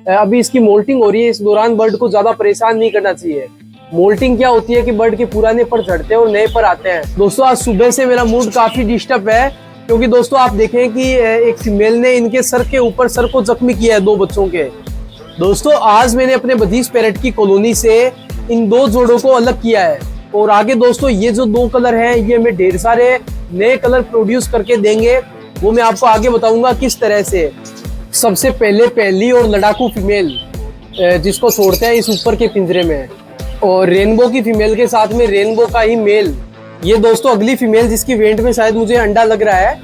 अभी इसकी मोल्टिंग हो रही है, इस दौरान बर्ड को ज्यादा परेशान नहीं करना चाहिए। मोल्टिंग क्या होती है कि बर्ड के पुराने पर झड़ते हैं और नए पर आते हैं। दोस्तों आज सुबह से मेरा मूड काफी डिस्टर्ब है, क्योंकि दोस्तों आप देखें कि एक फीमेल ने इनके सर के ऊपर सर को जख्मी किया है 2 बच्चों के। दोस्तों आज मैंने अपने बधीस पैरेट की कॉलोनी से इन 2 जोड़ों को अलग किया है, और आगे दोस्तों ये जो 2 कलर हैं ये हमें ढेर सारे नए कलर प्रोड्यूस करके देंगे, वो मैं आपको आगे बताऊंगा किस तरह से। सबसे पहले पहली और लड़ाकू फीमेल जिसको छोड़ते हैं इस ऊपर के पिंजरे में, और रेनबो की फीमेल के साथ में रेनबो का ही मेल। ये दोस्तों अगली फीमेल जिसकी वेट में शायद मुझे अंडा लग रहा है,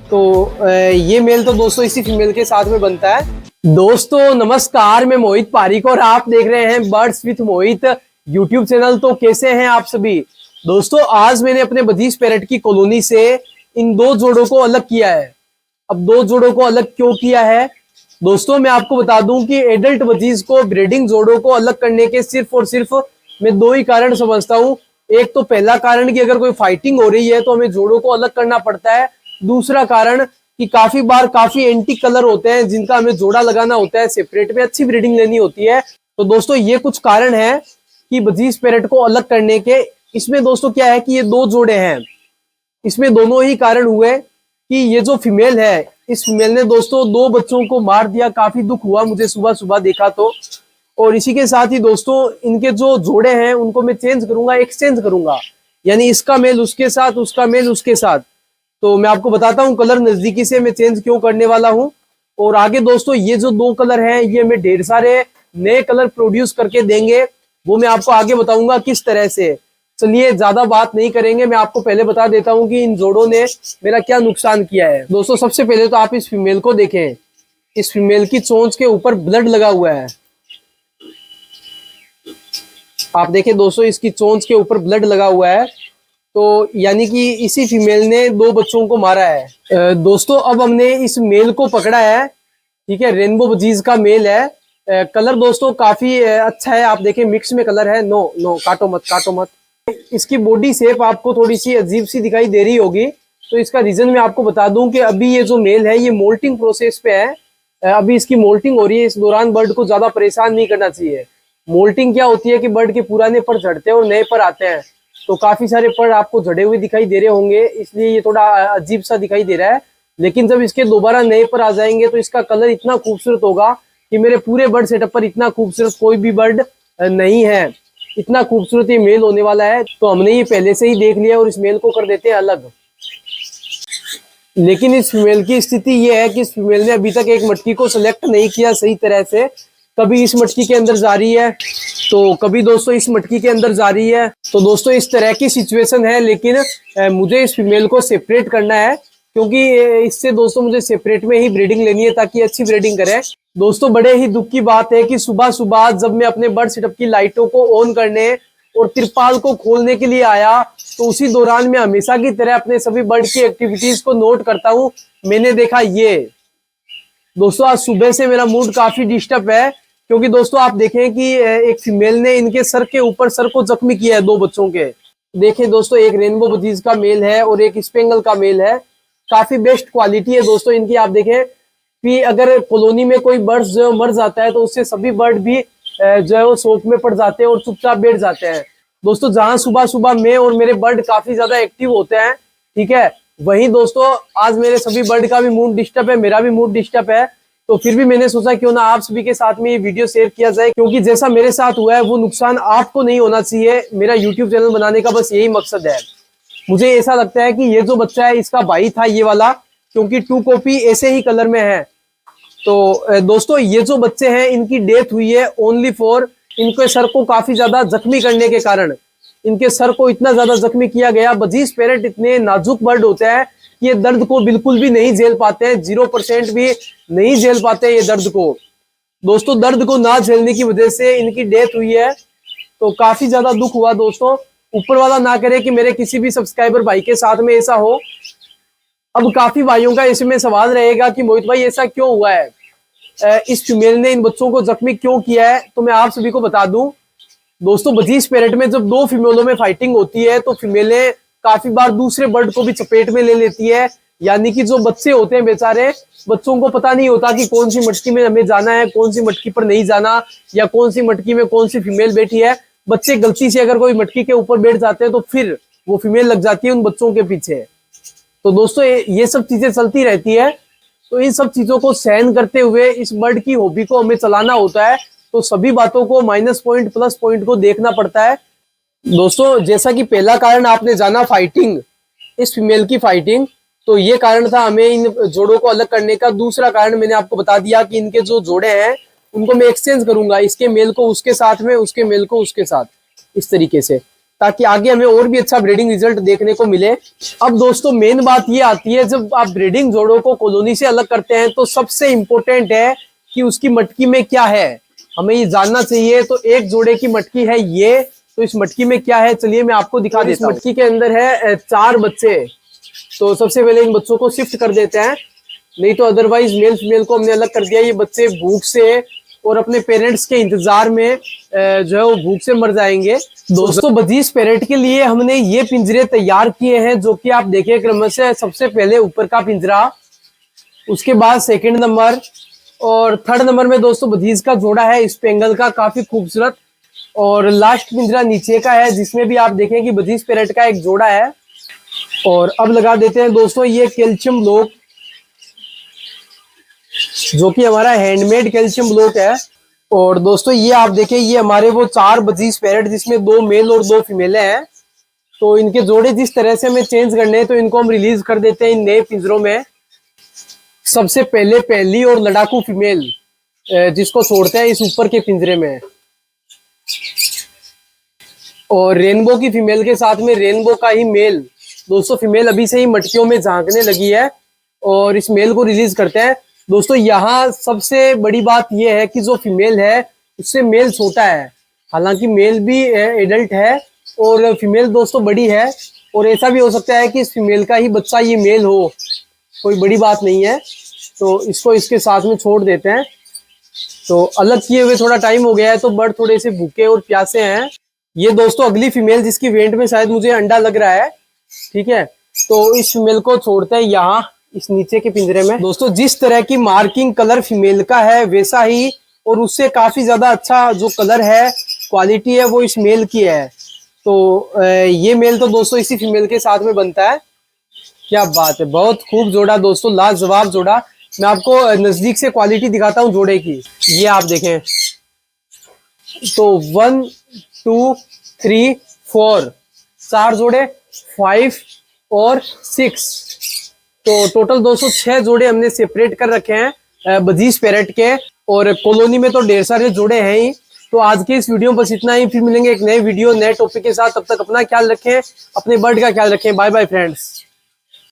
तो ये मेल तो दोस्तों इसी फीमेल के साथ में बनता है। दोस्तों नमस्कार, मैं मोहित पारिक और आप देख रहे हैं birds with Mohit YouTube channel. तो कैसे हैं आप सभी दोस्तों? आज मैंने अपने बधीस पैरेट की कॉलोनी से इन 2 जोड़ों को अलग किया है। अब 2 जोड़ों को अलग क्यों किया है दोस्तों, मैं आपको बता दूं कि एडल्ट बधीस को ब्रीडिंग जोड़ों को अलग करने के सिर्फ और सिर्फ मैं 2 ही कारण समझता हूं। एक तो पहला कारण कि अगर कोई फाइटिंग हो रही है तो हमें जोड़ों को अलग करना पड़ता है। दूसरा कारण कि काफी बार काफी एंटी कलर होते हैं जिनका हमें जोड़ा लगाना होता है, सेपरेट में अच्छी ब्रीडिंग लेनी होती है। तो दोस्तों ये कुछ कारण है कि बधीस पैरेट को अलग करने के। इसमें दोस्तों क्या है कि ये 2 जोड़े हैं, इसमें दोनों ही कारण हुए कि ये जो फीमेल है, इस फीमेल ने दोस्तों 2 बच्चों को मार दिया। काफी दुख हुआ मुझे सुबह सुबह देखा तो। और इसी के साथ ही दोस्तों इनके जो जोड़े हैं उनको मैं चेंज करूंगा, एक्सचेंज करूंगा, यानी इसका मेल उसके साथ, उसका मेल उसके साथ। तो मैं आपको बताता हूँ कलर नजदीकी से मैं चेंज क्यों करने वाला हूँ। और आगे दोस्तों ये जो 2 कलर हैं ये हमें ढेर सारे नए कलर प्रोड्यूस करके देंगे, वो मैं आपको आगे बताऊंगा किस तरह से। चलिए ज्यादा बात नहीं करेंगे, मैं आपको पहले बता देता हूँ कि इन जोड़ों ने मेरा क्या नुकसान किया है। दोस्तों सबसे पहले तो आप इस फीमेल को देखें, इस फीमेल की चोंच के ऊपर ब्लड लगा हुआ है। आप देखें दोस्तों इसकी चोंच के ऊपर ब्लड लगा हुआ है, तो यानी कि इसी फीमेल ने 2 बच्चों को मारा है। दोस्तों अब हमने इस मेल को पकड़ा है, ठीक है, रेनबो बधीस का मेल है। कलर दोस्तों काफी अच्छा है, आप देखें मिक्स में कलर है। नो नो काटो मत, काटो मत। इसकी बॉडी शेप आपको थोड़ी सी अजीब सी दिखाई दे रही होगी, तो इसका रीजन मैं आपको बता दूं कि अभी ये जो मेल है ये मोल्टिंग प्रोसेस पे है। अभी इसकी मोल्टिंग हो रही है, इस दौरान बर्ड को ज्यादा परेशान नहीं करना चाहिए। मोल्टिंग क्या होती है कि बर्ड के पुराने पर झड़ते हैं और नए पर आते हैं, तो काफी सारे पर आपको झड़े हुए दिखाई दे रहे होंगे, इसलिए ये थोड़ा अजीब सा दिखाई दे रहा है। लेकिन जब इसके दोबारा नए पर आ जाएंगे तो इसका कलर इतना खूबसूरत होगा कि मेरे पूरे बर्ड सेटअप पर इतना खूबसूरत कोई भी बर्ड नहीं है। इतना खूबसूरत ये मेल होने वाला है, तो हमने ये पहले से ही देख लिया और इस मेल को कर देते हैं अलग। लेकिन इस फीमेल की स्थिति ये है कि इस फीमेल ने अभी तक एक मटकी को सिलेक्ट नहीं किया सही तरह से। कभी इस मटकी के अंदर जा रही है तो कभी दोस्तों इस मटकी के अंदर जा रही है। तो दोस्तों इस तरह की सिचुएशन है, लेकिन मुझे इस फीमेल को सेपरेट करना है, क्योंकि इससे दोस्तों मुझे सेपरेट में ही ब्रीडिंग लेनी है ताकि अच्छी ब्रीडिंग करे। दोस्तों बड़े ही दुख की बात है कि सुबह सुबह जब मैं अपने बर्ड सेटअप की लाइटों को ऑन करने और तिरपाल को खोलने के लिए आया, तो उसी दौरान मैं हमेशा की तरह अपने सभी बर्ड की एक्टिविटीज को नोट करता हूँ। मैंने देखा ये दोस्तों आज सुबह से मेरा मूड काफी डिस्टर्ब है, क्योंकि दोस्तों आप देखें कि एक फीमेल ने इनके सर के ऊपर सर को जख्मी किया है 2 बच्चों के। देखें दोस्तों एक रेनबो बधीस का मेल है और एक स्पेंगल का मेल है। काफी बेस्ट क्वालिटी है दोस्तों इनकी। आप देखें कि अगर कॉलोनी में कोई बर्ड जो मर जाता है तो उससे सभी बर्ड भी जो है वो शोक में पड़ जाते हैं और चुपचाप बैठ जाते हैं। दोस्तों जहां सुबह सुबह मैं और मेरे बर्ड काफी ज्यादा एक्टिव होते हैं, ठीक है, वहीं दोस्तों आज मेरे सभी बर्ड का भी मूड डिस्टर्ब है, मेरा भी मूड डिस्टर्ब है। तो फिर भी मैंने सोचा क्यों ना आप सभी के साथ में ये वीडियो शेयर किया जाए, क्योंकि जैसा मेरे साथ हुआ है वो नुकसान आपको नहीं होना चाहिए। मेरा यूट्यूब चैनल बनाने का बस यही मकसद है। मुझे ऐसा लगता है कि ये जो बच्चा है इसका भाई था ये वाला, क्योंकि 2 कॉपी ऐसे ही कलर में है। तो दोस्तों ये जो बच्चे हैं इनकी डेथ हुई है ओनली फॉर इनके सर को काफी ज्यादा जख्मी करने के कारण। इनके सर को इतना ज्यादा जख्मी किया गया। बधीस पैरेट इतने नाजुक बर्ड होते हैं कि ये दर्द को बिल्कुल भी नहीं झेल पाते हैं, 0% भी नहीं झेल पाते ये दर्द को। दोस्तों दर्द को ना झेलने की वजह से इनकी डेथ हुई है, तो काफी ज्यादा दुख हुआ दोस्तों। ऊपर वाला ना करे कि मेरे किसी भी सब्सक्राइबर भाई के साथ में ऐसा हो। अब काफी भाइयों का इसमें सवाल रहेगा कि मोहित भाई ऐसा क्यों हुआ है, इस फीमेल ने इन बच्चों को जख्मी क्यों किया है। तो मैं आप सभी को बता दूं दोस्तों, बधीस पैरेट में जब 2 फीमेलों में फाइटिंग होती है तो फीमेलें काफी बार दूसरे बर्ड को भी चपेट में ले लेती है, यानी कि जो बच्चे होते हैं बेचारे, बच्चों को पता नहीं होता कि कौन सी मटकी में हमें जाना है, कौन सी मटकी पर नहीं जाना, या कौन सी मटकी में कौन सी फीमेल बैठी है। बच्चे गलती से अगर कोई मटकी के ऊपर बैठ जाते हैं तो फिर वो फीमेल लग जाती है उन बच्चों के पीछे। तो दोस्तों ये सब चीजें चलती रहती है। तो इन सब चीजों को सहन करते हुए इस बर्ड की हॉबी को हमें चलाना होता है। तो सभी बातों को, माइनस पॉइंट प्लस पॉइंट को देखना पड़ता है। दोस्तों जैसा कि पहला कारण आपने जाना फाइटिंग, इस फीमेल की फाइटिंग, तो ये कारण था हमें इन जोड़ों को अलग करने का। दूसरा कारण मैंने आपको बता दिया कि इनके जो जोड़े हैं उनको मैं एक्सचेंज करूंगा, इसके मेल को उसके साथ में, उसके मेल को उसके साथ, इस तरीके से, ताकि आगे हमें और भी अच्छा ब्रीडिंग रिजल्ट देखने को मिले। अब दोस्तों मेन बात ये आती है, जब आप ब्रीडिंग जोड़ों को कॉलोनी से अलग करते हैं तो सबसे इंपॉर्टेंट है कि उसकी मटकी में क्या है, हमें ये जानना चाहिए। तो एक जोड़े की मटकी है ये, तो इस मटकी में क्या है चलिए मैं आपको दिखा देता हूं। इस मटकी के अंदर है 4 बच्चे। तो सबसे पहले इन बच्चों को शिफ्ट कर देते हैं, नहीं तो अदरवाइज मेल फीमेल को हमने अलग कर दिया। ये बच्चे भूख से और अपने पेरेंट्स के इंतजार में जो है वो भूख से मर जाएंगे। दोस्तों बजीज पैरेट के लिए हमने ये पिंजरे तैयार किए हैं, जो कि आप देखिए क्रमशः सबसे पहले ऊपर का पिंजरा, उसके बाद सेकंड नंबर और थर्ड नंबर में दोस्तों बजीज का जोड़ा है स्पेंगल का, काफी खूबसूरत। और लास्ट पिंजरा नीचे का है, जिसमें भी आप देखें कि बजीज पैरेट का एक जोड़ा है। और अब लगा देते हैं दोस्तों ये कैल्शियम ब्लॉक, जो कि हमारा हैंडमेड कैल्शियम ब्लॉक है। और दोस्तों ये आप देखें, ये हमारे वो 4 बजीज पैरेट, जिसमें 2 मेल और 2 फीमेलें हैं। तो इनके जोड़े जिस तरह से हमें चेंज करने हैं, तो इनको हम रिलीज कर देते हैं इन नए पिंजरों में। सबसे पहले पहली और लड़ाकू फीमेल जिसको छोड़ते हैं इस ऊपर के पिंजरे में, और रेनबो की फीमेल के साथ में रेनबो का ही मेल। दोस्तों फीमेल अभी से ही मटकियों में झांकने लगी है और इस मेल को रिलीज करते हैं। दोस्तों यहाँ सबसे बड़ी बात यह है कि जो फीमेल है उससे मेल छोटा है, हालांकि मेल भी एडल्ट है और फीमेल दोस्तों बड़ी है। और ऐसा भी हो सकता है कि इस फीमेल का ही बच्चा ये मेल हो, कोई बड़ी बात नहीं है। तो इसको इसके साथ में छोड़ देते हैं। तो अलग किए हुए थोड़ा टाइम हो गया है, तो बर्ड थोड़े से भूखे और प्यासे हैं। ये दोस्तों अगली फीमेल जिसकी वेंट में शायद मुझे अंडा लग रहा है, ठीक है। तो इस फीमेल को छोड़ते हैं यहाँ इस नीचे के पिंजरे में। दोस्तों जिस तरह की मार्किंग कलर फीमेल का है वैसा ही और उससे काफी ज्यादा अच्छा जो कलर है, क्वालिटी है, वो इस मेल की है। तो ये मेल तो दोस्तों इसी फीमेल के साथ में बनता है। क्या बात है, बहुत खूब जोड़ा दोस्तों, लाजवाब जोड़ा। मैं आपको नजदीक से क्वालिटी दिखाता हूँ जोड़े की। ये आप देखें तो 1 2 3 4 4 जोड़े, 5 और 6, तो टोटल दोस्तों 6 जोड़े हमने सेपरेट कर रखे हैं बजीज पैरेट के। और कॉलोनी में तो ढेर सारे जोड़े हैं ही। तो आज के इस वीडियो में बस इतना ही, फिर मिलेंगे एक नए वीडियो नए टॉपिक के साथ। तब तक अपना ख्याल रखें, अपने बर्ड का ख्याल रखें। Bye bye friends.